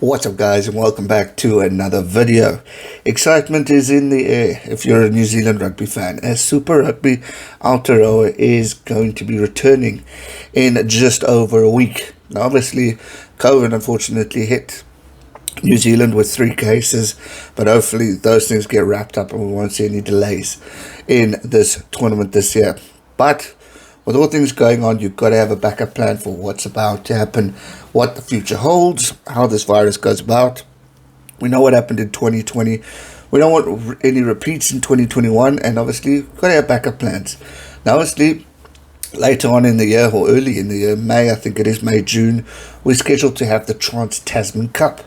What's up guys, and welcome back to another video. Excitement is in the air if you're a New Zealand rugby fan, as Super Rugby Aotearoa is going to be returning in just over a week. Now obviously COVID unfortunately hit New Zealand with 3 cases, but hopefully those things get wrapped up and we won't see any delays in this tournament this year. But with all things going on, you've got to have a backup plan for what's about to happen, what the future holds, how this virus goes about. We know what happened in 2020. We don't want any repeats in 2021, and obviously we've got to have backup plans. Now obviously later on in the year, or early in the year, May, I think it is May, June, we're scheduled to have the Trans-Tasman Cup,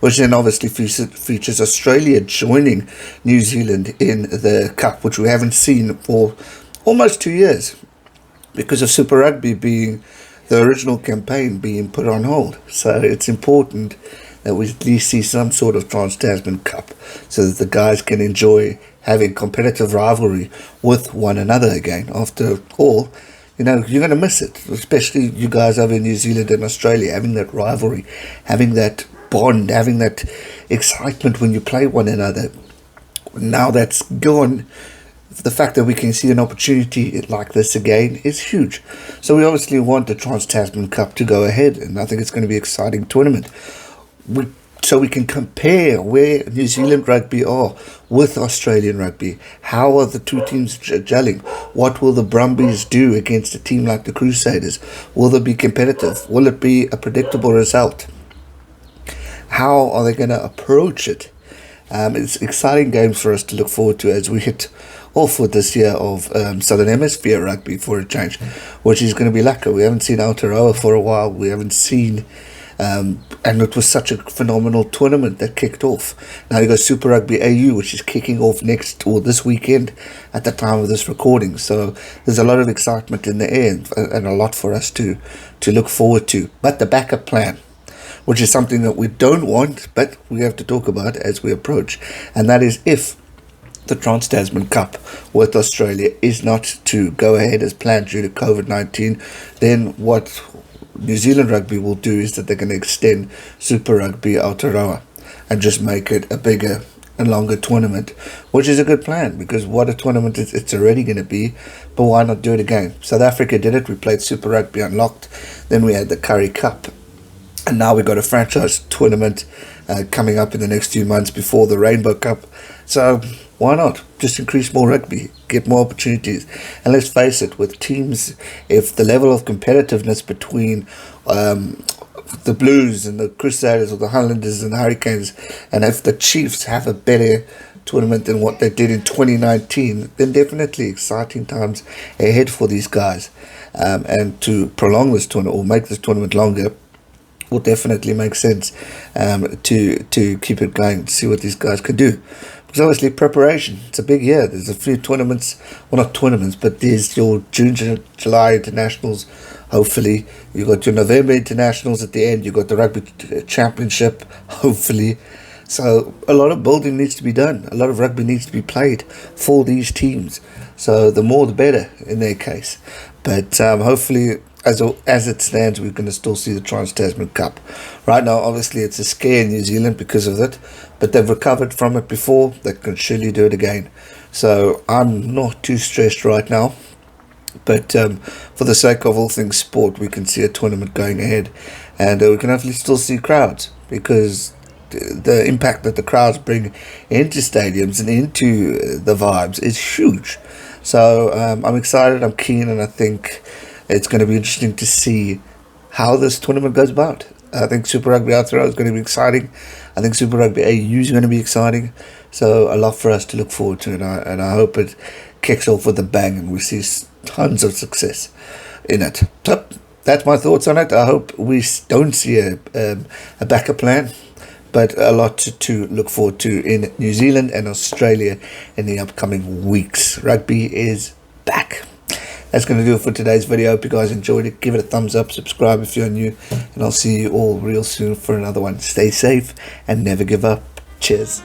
which then obviously features Australia joining New Zealand in the Cup, which we haven't seen for almost 2 years because of Super Rugby being the original campaign being put on hold. So it's important that we at least see some sort of Trans-Tasman Cup so that the guys can enjoy having competitive rivalry with one another again. After all, you know, you're going to miss it, especially you guys over in New Zealand and Australia, having that rivalry, having that bond, having that excitement when you play one another. Now that's gone. The fact that we can see an opportunity like this again is huge. So we obviously want the Trans-Tasman Cup to go ahead, and I think it's going to be an exciting tournament. So we can compare where New Zealand rugby are with Australian rugby. How are the two teams gelling? What will the Brumbies do against a team like the Crusaders? Will they be competitive? Will it be a predictable result? How are they going to approach it? It's exciting games for us to look forward to as we hit off with this year of Southern Hemisphere rugby for a change, which is going to be lacquer. We haven't seen Aotearoa for a while. We haven't seen, and it was such a phenomenal tournament that kicked off. Now you got Super Rugby AU, which is kicking off next or this weekend at the time of this recording. So there's a lot of excitement in the air and a lot for us to look forward to. But the backup plan, which is something that we don't want, but we have to talk about as we approach, and that is if the Trans-Tasman Cup with Australia is not to go ahead as planned due to COVID-19, then what New Zealand rugby will do is that they're going to extend Super Rugby Aotearoa and just make it a bigger and longer tournament, which is a good plan because what a tournament it's already going to be, but why not do it again? South Africa did it. We played Super Rugby Unlocked, then we had the Curry Cup, and now we've got a franchise tournament coming up in the next few months before the Rainbow Cup. So why not just increase more rugby, get more opportunities? And let's face it, with teams, if the level of competitiveness between the Blues and the Crusaders or the Highlanders and the Hurricanes, and if the Chiefs have a better tournament than what they did in 2019, then definitely exciting times ahead for these guys. And to prolong this tournament or make this tournament longer will definitely make sense to keep it going, to see what these guys can do. Because obviously preparation, it's a big year. There's a few tournaments, well not tournaments, but there's your June, July internationals, hopefully. You've got your November internationals at the end. You've got the Rugby Championship, hopefully. So a lot of building needs to be done. A lot of rugby needs to be played for these teams. So the more the better in their case. But hopefully, as it stands, we're going to still see the Trans-Tasman Cup. Right now, obviously, it's a scare in New Zealand because of it, but they've recovered from it before. They can surely do it again. So I'm not too stressed right now, but for the sake of all things sport, we can see a tournament going ahead, and we can hopefully still see crowds, because the impact that the crowds bring into stadiums and into the vibes is huge. So I'm excited, I'm keen, and I think it's going to be interesting to see how this tournament goes about. I think Super Rugby Aotearoa is going to be exciting. I think Super Rugby AU is going to be exciting. So a lot for us to look forward to, and I hope it kicks off with a bang and we see tons of success in it. So that's my thoughts on it. I hope we don't see a backup plan, but a lot to look forward to in New Zealand and Australia in the upcoming weeks. Rugby is back. That's going to do it for today's video. Hope you guys enjoyed it. Give it a thumbs up, subscribe if you're new, and I'll see you all real soon for another one. Stay safe and never give up. Cheers.